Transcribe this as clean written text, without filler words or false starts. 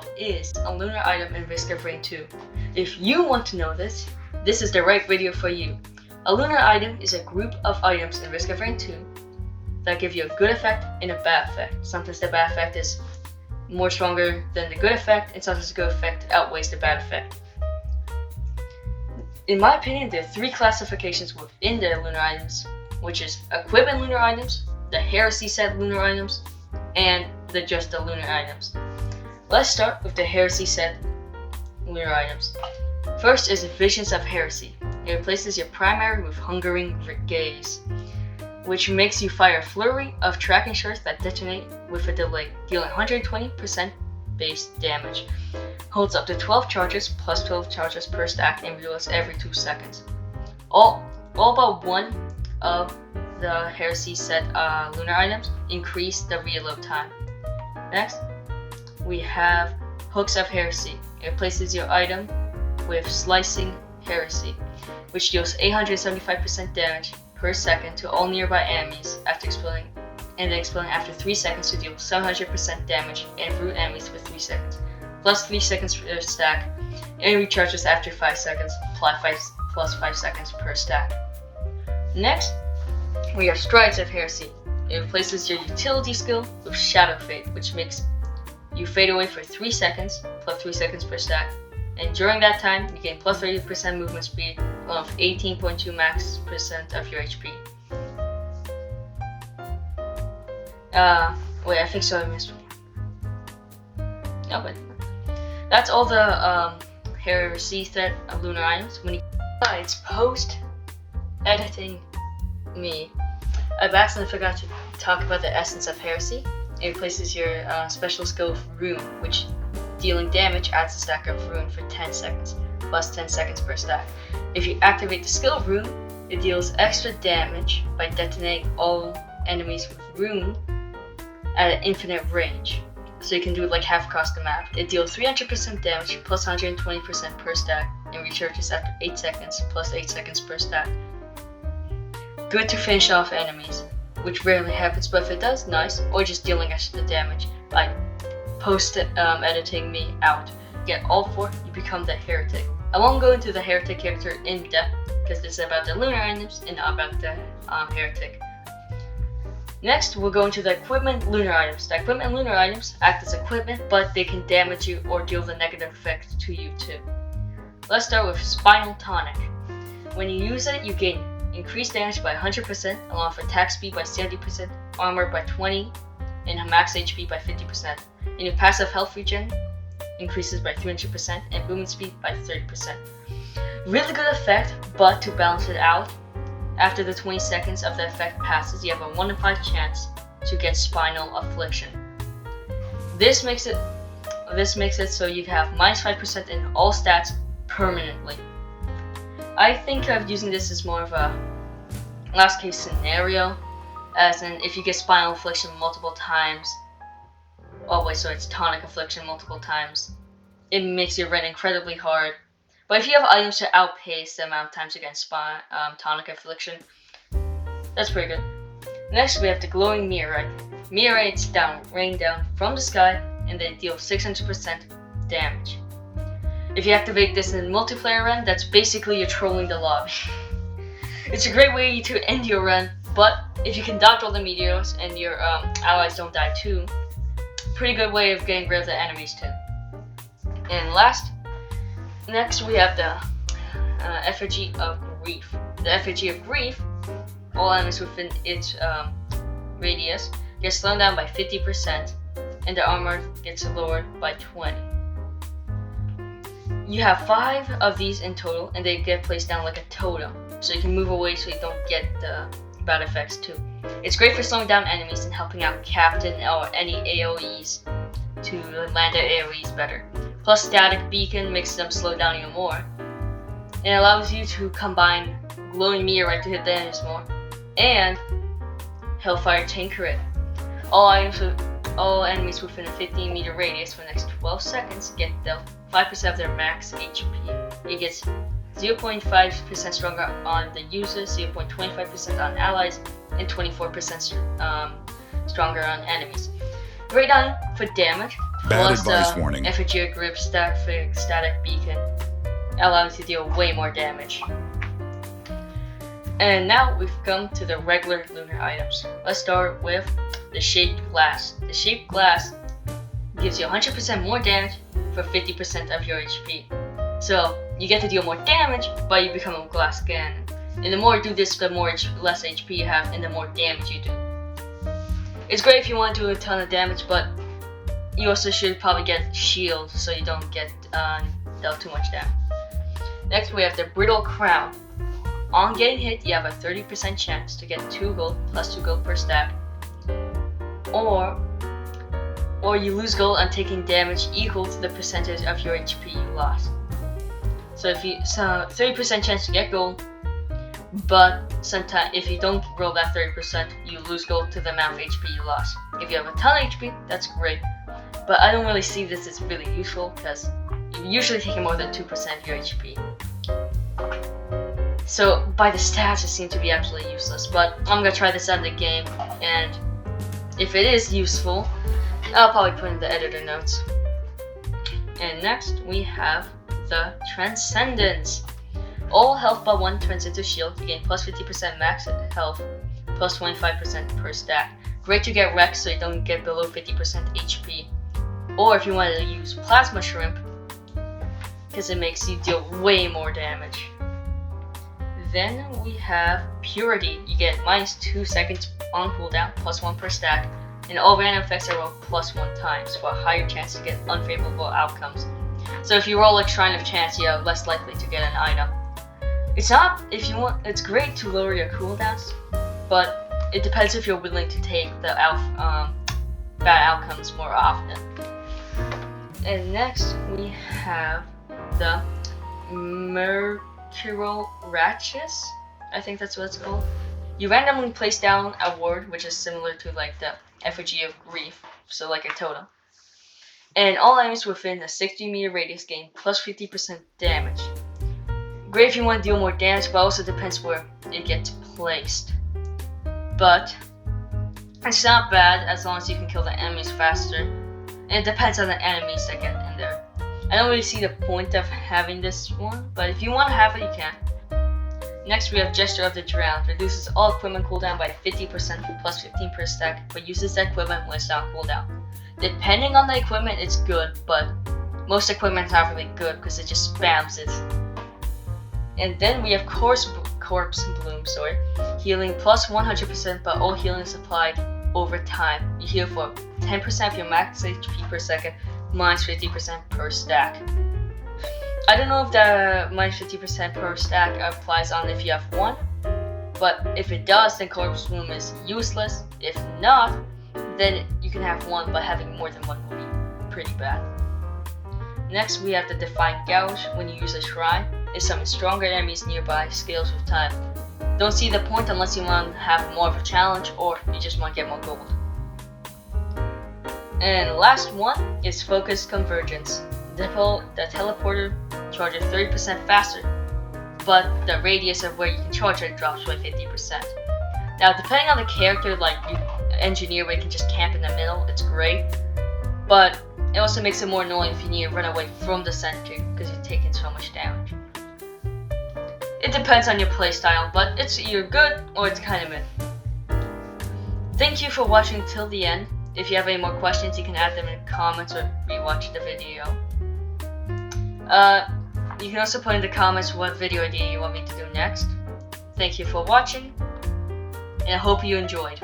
What is a lunar item in Risk of Rain 2? If you want to know this, this is the right video for you. A lunar item is a group of items in Risk of Rain 2 that give you a good effect and a bad effect. Sometimes the bad effect is more stronger than the good effect, and sometimes the good effect outweighs the bad effect. In my opinion, there are three classifications within the lunar items, which is equipment lunar items, the heresy set lunar items, and just the lunar items. Let's start with the heresy set lunar items. First is Visions of Heresy. It replaces your primary with Hungering Gaze, which makes you fire a flurry of tracking shots that detonate with a delay, dealing 120% base damage. Holds up to 12 charges plus 12 charges per stack and reloads every 2 seconds. All but one of the Heresy set lunar items increase the reload time. Next, we have Hooks of Heresy. It replaces your item with Slicing Heresy, which deals 875% damage per second to all nearby enemies after exploding, and then exploding after 3 seconds to deal 700% damage and root enemies for 3 seconds, plus 3 seconds per stack, and recharges after 5 seconds, plus 5 seconds per stack. Next, we have Strides of Heresy. It replaces your utility skill with Shadow Fade, which makes you fade away for 3 seconds, plus 3 seconds per stack. And during that time, you gain plus 30% movement speed, along with 18.2 max % of your HP. Wait, I think so. I missed one. No, but that's all the Heresy set of lunar items. When you post editing me, I've accidentally forgot to talk about the Essence of Heresy. It replaces your special skill of Rune, which dealing damage adds a stack of Rune for 10 seconds, plus 10 seconds per stack. If you activate the skill of Rune, it deals extra damage by detonating all enemies with Rune at an infinite range. So you can do it like half across the map. It deals 300% damage, plus 120% per stack, and recharges after 8 seconds, plus 8 seconds per stack. Good to finish off enemies, which rarely happens, but if it does, nice. Or just dealing extra damage by editing me out. Get all 4, you become the Heretic. I won't go into the Heretic character in depth because this is about the lunar items and not about the Heretic. Next, we'll go into the equipment lunar items. The equipment lunar items act as equipment, but they can damage you or deal the negative effect to you too. Let's start with Spinal Tonic. When you use it, you gain increased damage by 100%, along with attack speed by 70%, armor by 20%, and max HP by 50%. And your passive health regen increases by 300% and movement speed by 30%. Really good effect, but to balance it out, after the 20 seconds of the effect passes, you have a 1 in 5 chance to get Spinal Affliction. This makes it so you have minus 5% in all stats permanently. I think of using this as more of a last case scenario, as in if you get Spinal Affliction multiple times, so it's Tonic Affliction multiple times, it makes your run incredibly hard. But if you have items to outpace the amount of times you get Tonic Affliction, that's pretty good. Next we have the Glowing Meteorite. Meteorites rain down from the sky, and they deal 600% damage. If you activate this in a multiplayer run, that's basically you're trolling the lobby. It's a great way to end your run, but if you can dodge all the meteors and your allies don't die too, pretty good way of getting rid of the enemies too. And next we have the Effigy of Grief. The Effigy of Grief, all enemies within its radius get slowed down by 50%, and their armor gets lowered by 20%. You have 5 of these in total, and they get placed down like a totem, so you can move away so you don't get the bad effects too. It's great for slowing down enemies and helping out Captain or any AoEs to land their AoEs better. Plus Static Beacon makes them slow down even more. It allows you to combine Glowing Meteorite to hit the enemies more, and Hellfire Tinkerer. All enemies within a 15 meter radius for the next 12 seconds get dealt 5% of their max HP. It gets 0.5% stronger on the user, 0.25% on allies, and 24% stronger on enemies. Great item for damage, Bad plus advice the warning. effigy grip static beacon allows you to deal way more damage. And now we've come to the regular lunar items. Let's start with the shaped glass. The shaped glass gives you 100% more damage for 50% of your HP. So you get to deal more damage, but you become a glass cannon. And the more you do this, the less HP you have, and the more damage you do. It's great if you want to do a ton of damage, but you also should probably get shield so you don't get dealt too much damage. Next we have the brittle crown. On getting hit, you have a 30% chance to get 2 gold plus 2 gold per stack, or you lose gold on taking damage equal to the percentage of your HP you lost. So 30% chance to get gold, but sometimes if you don't roll that 30%, you lose gold to the amount of HP you lost. If you have a ton of HP, that's great, but I don't really see this as really useful because you're usually taking more than 2% of your HP. So by the stats, it seems to be absolutely useless, but I'm gonna try this out in the game, and if it is useful, I'll probably put in the editor notes. And next we have the Transcendence. All health but 1 turns into shield. You gain plus 50% max health, plus 25% per stack. Great to get wrecked so you don't get below 50% HP. Or if you wanted to use Plasma Shrimp, because it makes you deal way more damage. Then we have Purity. You get minus 2 seconds on cooldown, plus 1 per stack, and all random effects are rolled plus 1 times for a higher chance to get unfavorable outcomes. So if you roll a Shrine of Chance, you are less likely to get an item. It's great to lower your cooldowns, but it depends if you're willing to take the bad outcomes more often. And next we have the Mercurial Ratchus, I think that's what it's called. You randomly place down a word, which is similar to like the effigy of grief, so like a totem. And all enemies within a 60-meter radius gain plus 50% damage. Great if you want to deal more damage, but also depends where it gets placed. But it's not bad as long as you can kill the enemies faster. And it depends on the enemies that get in there. I don't really see the point of having this one, but if you want to have it, you can. Next we have Gesture of the Drowned. Reduces all equipment cooldown by 50% plus 15 per stack, but uses the equipment when it's on cooldown. Depending on the equipment, it's good, but most equipment are really good because it just spams it. And then we have Corpse Bloom, healing plus 100%, but all healing is applied over time. You heal for 10% of your max HP per second, minus 50% per stack. I don't know if the minus 50% per stack applies on if you have 1, but if it does, then Corpse Bloom is useless. If not, then you can have 1, but having more than 1 will be pretty bad. Next we have the Defiant Gouge. When you use a shrine, it summons stronger enemies nearby, scales with time. Don't see the point unless you want to have more of a challenge or you just want to get more gold. And last one is Focused Convergence. The teleporter charges 30% faster, but the radius of where you can charge it drops by 50%. Now depending on the character, like you engineer where you can just camp in the middle, it's great, but it also makes it more annoying if you need to run away from the center because you're taking so much damage. It depends on your playstyle, but it's either good or it's kind of mid. Thank you for watching till the end. If you have any more questions, you can add them in the comments or rewatch the video. You can also put in the comments what video idea you want me to do next. Thank you for watching, and I hope you enjoyed.